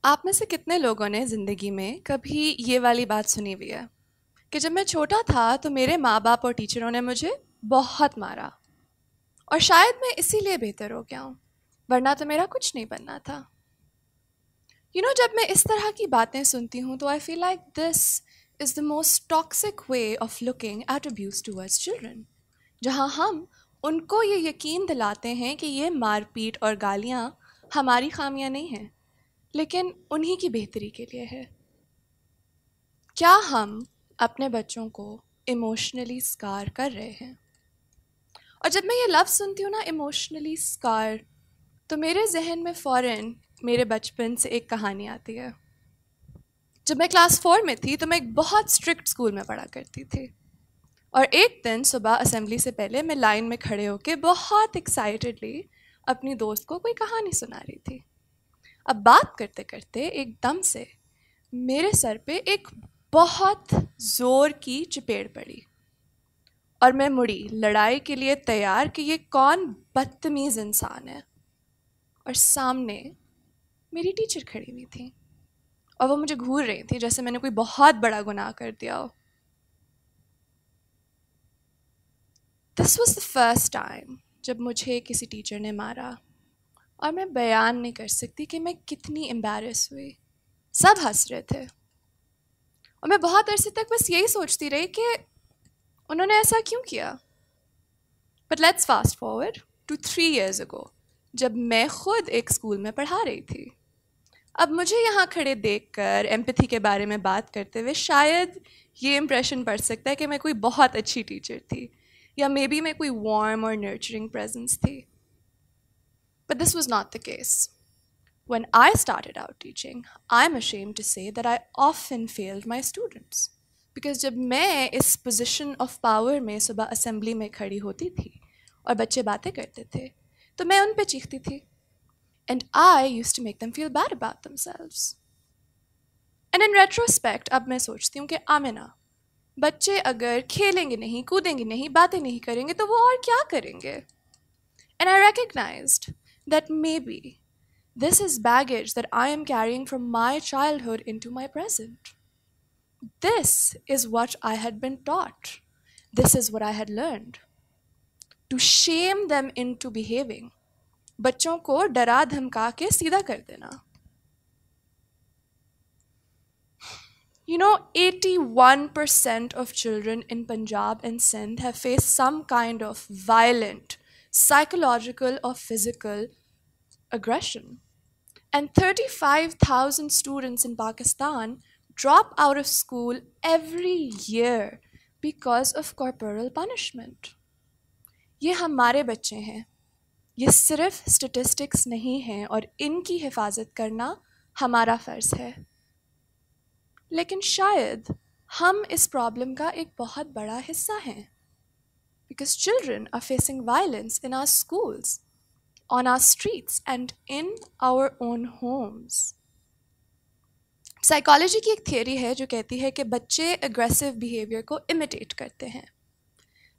आप में से कितने लोगों ने ज़िंदगी में कभी ये वाली बात सुनी हुई है कि जब मैं छोटा था तो मेरे माँ बाप और टीचरों ने मुझे बहुत मारा और शायद मैं इसीलिए बेहतर हो गया हूँ, वरना तो मेरा कुछ नहीं बनना था। जब मैं इस तरह की बातें सुनती हूँ तो I feel like this is the most toxic way of looking at abuse towards children, जहाँ हम उनको ये यकीन दिलाते हैं कि ये मारपीट और गालियाँ हमारी खामियाँ नहीं हैं, लेकिन उन्हीं की बेहतरी के लिए है। क्या हम अपने बच्चों को इमोशनली स्कार कर रहे हैं? और जब मैं ये लफ्ज़ सुनती हूँ ना, इमोशनली स्कार, तो मेरे जहन में फ़ौरन मेरे बचपन से एक कहानी आती है। जब मैं क्लास 4 में थी तो मैं एक बहुत स्ट्रिक्ट स्कूल में पढ़ा करती थी, और एक दिन सुबह असेंबली से पहले मैं लाइन में खड़े होकर बहुत एक्साइटेडली अपनी दोस्त को कोई कहानी सुना रही थी। अब बात करते करते एकदम से मेरे सर पे एक बहुत ज़ोर की चपेट पड़ी और मैं मुड़ी लड़ाई के लिए तैयार कि ये कौन बदतमीज़ इंसान है। और सामने मेरी टीचर खड़ी हुई थी और वो मुझे घूर रही थी जैसे मैंने कोई बहुत बड़ा गुनाह कर दिया हो। This was the first time जब मुझे किसी टीचर ने मारा, और मैं बयान नहीं कर सकती कि मैं कितनी एम्बैरस हुई। सब हंस रहे थे और मैं बहुत अरसे तक बस यही सोचती रही कि उन्होंने ऐसा क्यों किया। But let's fast forward to 3 years ago, जब मैं खुद एक स्कूल में पढ़ा रही थी। अब मुझे यहाँ खड़े देखकर एम्पैथी के बारे में बात करते हुए शायद ये इम्प्रेशन पड़ सकता है कि मैं कोई बहुत अच्छी टीचर थी, या मे बी मैं कोई वार्म और नर्चरिंग प्रेजेंस थी। But this was not the case. When I started out teaching, I'm ashamed to say that I often failed my students. Because जब मैं इस position of power में सुबह असेंबली में खड़ी होती थी और बच्चे बातें करते थे तो मैं उन पे चीखती थी, and I used to make them feel bad about themselves. And in retrospect अब मैं सोचती हूँ कि आमिना, बच्चे अगर खेलेंगे नहीं, कूदेंगे नहीं, बातें नहीं करेंगे तो वो और क्या करेंगे? And I recognized that maybe this is baggage that I am carrying from my childhood into my present. This is what I had been taught. This is what I had learned. To shame them into behaving. बच्चों को डरा धमका के सीधा कर देना. 81% of children in Punjab and Sindh have faced some kind of violent, psychological or physical aggression. And 35,000 students in Pakistan drop out of school every year because of corporal punishment. ये हमारे बच्चे हैं, ये सिर्फ स्टेटिस्टिक्स नहीं हैं, और इनकी हिफाजत करना हमारा फ़र्ज़ है। लेकिन शायद हम इस प्रॉब्लम का एक बहुत बड़ा हिस्सा हैं, because children are facing violence in our schools, on our streets and in our own homes. Psychology की एक थियरी है जो कहती है कि बच्चे एग्रेसिव बिहेवियर को इमिटेट करते हैं।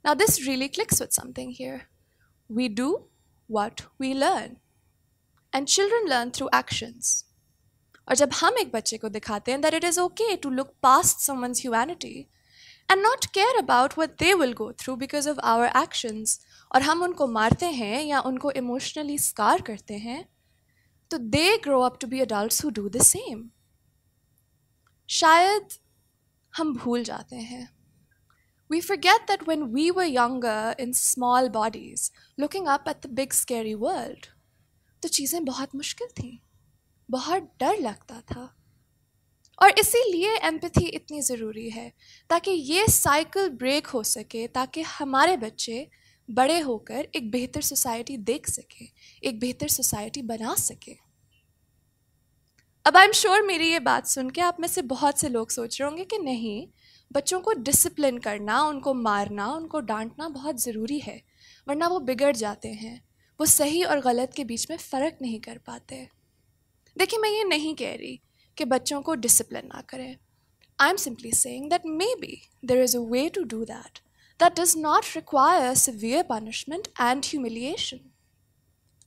Now this really clicks with something here. We do what we learn, and children learn through actions. और जब हम एक बच्चे को दिखाते हैं that it is okay to look past someone's humanity and not care about what they will go through because of our actions, और हम उनको मारते हैं या उनको इमोशनली स्कार करते हैं, तो they grow up to be adults who do the same. शायद हम भूल जाते हैं। We forget that when we were younger in small bodies, looking up at the big scary world, तो चीज़ें बहुत मुश्किल थीं, बहुत डर लगता था। और इसीलिए एम्पैथी इतनी ज़रूरी है, ताकि ये साइकिल ब्रेक हो सके, ताकि हमारे बच्चे बड़े होकर एक बेहतर सोसाइटी देख सकें, एक बेहतर सोसाइटी बना सकें। अब आई एम श्योर मेरी ये बात सुन के आप में से बहुत से लोग सोच रहे होंगे कि नहीं, बच्चों को डिसिप्लिन करना, उनको मारना, उनको डांटना बहुत ज़रूरी है, वरना वो बिगड़ जाते हैं, वो सही और गलत के बीच में फ़र्क नहीं कर पाते। देखिए, मैं ये नहीं कह रही कि बच्चों को डिसिप्लिन ना करें। I am simply saying that maybe there is a way to do that does not require severe punishment and humiliation.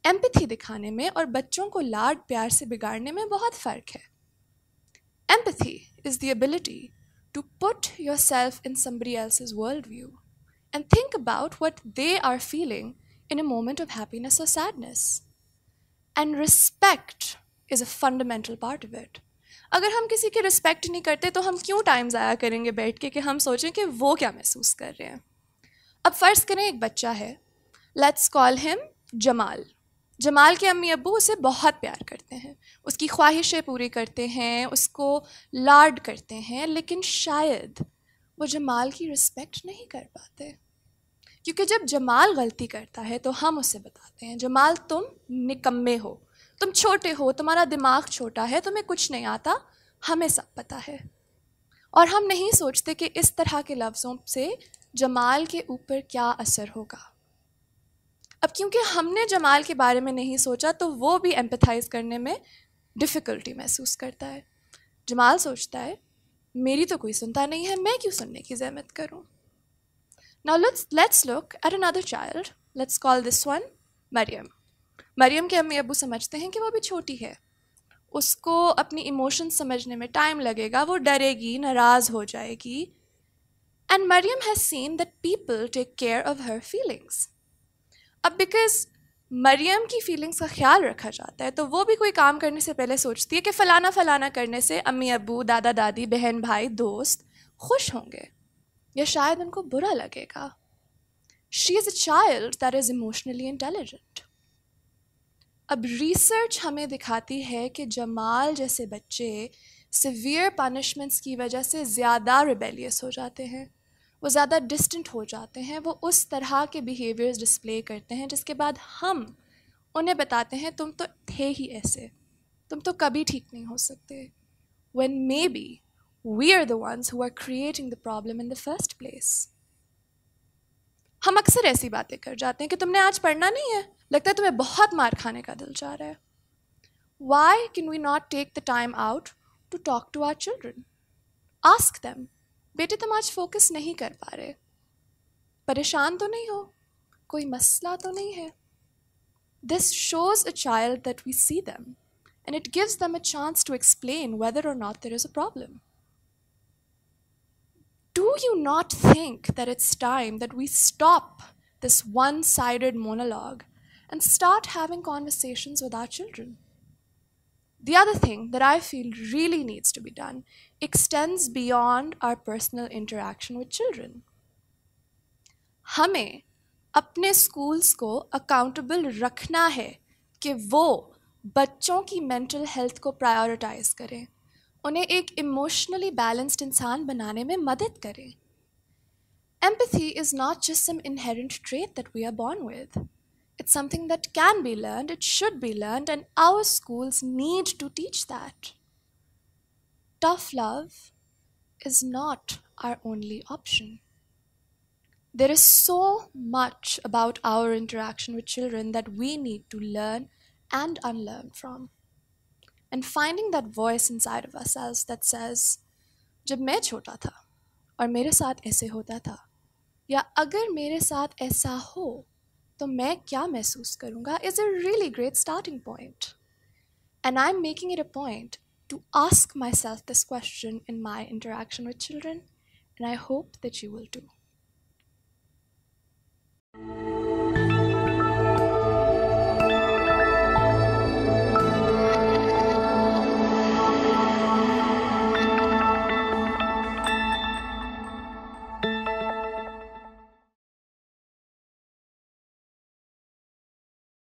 Empathy दिखाने में और बच्चों को लाड प्यार से बिगाड़ने में बहुत फ़र्क है. Empathy is the ability to put yourself in somebody else's worldview and think about what they are feeling in a moment of happiness or sadness. And respect is a fundamental part of it. अगर हम किसी की respect नहीं करते तो हम क्यों time ज़ाया करेंगे बैठ के कि हम सोचें कि वो क्या महसूस कर रहे हैं. अब फ़र्ज़ करें एक बच्चा है, let's call him Jamal. Jamal के अम्मी अब्बू उसे बहुत प्यार करते हैं, उसकी ख्वाहिशें पूरी करते हैं, उसको लाड करते हैं, लेकिन शायद वो जमाल की रिस्पेक्ट नहीं कर पाते. क्योंकि जब जमाल गलती करता है तो हम उसे बताते हैं, जमाल तुम निकम्मे हो, तुम छोटे हो, तुम्हारा दिमाग छोटा है, तुम्हें कुछ नहीं आता, हमें सब पता है. और हम नहीं सोचते कि इस तरह के लफ्ज़ों से जमाल के ऊपर क्या असर होगा. अब क्योंकि हमने जमाल के बारे में नहीं सोचा तो वो भी एम्पैथाइज़ करने में डिफ़िकल्टी महसूस करता है. जमाल सोचता है मेरी तो कोई सुनता नहीं है, मैं क्यों सुनने की ज़हमत करूं. Now let's look at another child. Let's call this one Maryam. Maryam के अम्मी अब्बू समझते हैं कि वो भी छोटी है, उसको अपनी इमोशंस समझने में टाइम लगेगा, वो डरेगी, नाराज़ हो जाएगी. And Maryam has seen that people take care of her feelings. अब बिकॉज मरियम की फीलिंग्स का ख्याल रखा जाता है तो वो भी कोई काम करने से पहले सोचती है कि फ़लाना फ़लाना करने से अम्मी अब्बू, दादा दादी, बहन भाई, दोस्त खुश होंगे या शायद उनको बुरा लगेगा. She is a child that is emotionally intelligent. अब रिसर्च हमें दिखाती है कि जमाल जैसे बच्चे सिवियर पनिशमेंट्स की वजह से ज़्यादा रिबेलियस हो जाते हैं, वो ज़्यादा डिस्टेंट हो जाते हैं, वो उस तरह के बिहेवियर्स डिस्प्ले करते हैं जिसके बाद हम उन्हें बताते हैं तुम तो थे ही ऐसे, तुम तो कभी ठीक नहीं हो सकते, when maybe we are the ones who are creating the problem in the first place. हम अक्सर ऐसी बातें कर जाते हैं कि तुमने आज पढ़ना नहीं है, लगता है तुम्हें बहुत मार खाने का दिल चाह रहा है. Why can we not take the time out to talk to our children? Ask them, बेटे तुम आज फोकस नहीं कर पा रहे, परेशान तो नहीं हो, कोई मसला तो नहीं है. This shows a child that we see them and it gives them a chance to explain whether or not there is a problem. Do you not think that it's time that we stop this one-sided monologue and start having conversations with our children? The other thing that I feel really needs to be done extends beyond our personal interaction with children. हमें अपने schools को accountable रखना है कि वो बच्चों की mental health को प्रायोरिटाइज करें, उन्हें एक इमोशनली बैलेंस्ड इंसान बनाने में मदद करें. Empathy is not just some inherent trait that we are born with. It's something that can be learned, it should be learned, and our schools need to teach that. Tough love is not our only option. There is so much about our interaction with children that we need to learn and unlearn from. And finding that voice inside of ourselves that says, जब मैं छोटा था और मेरे साथ ऐसे होता था, या अगर मेरे साथ ऐसा हो तो मैं क्या महसूस करूँगा, is a really great starting point. And I'm making it a point to ask myself this question in my interaction with children, and I hope that you will too.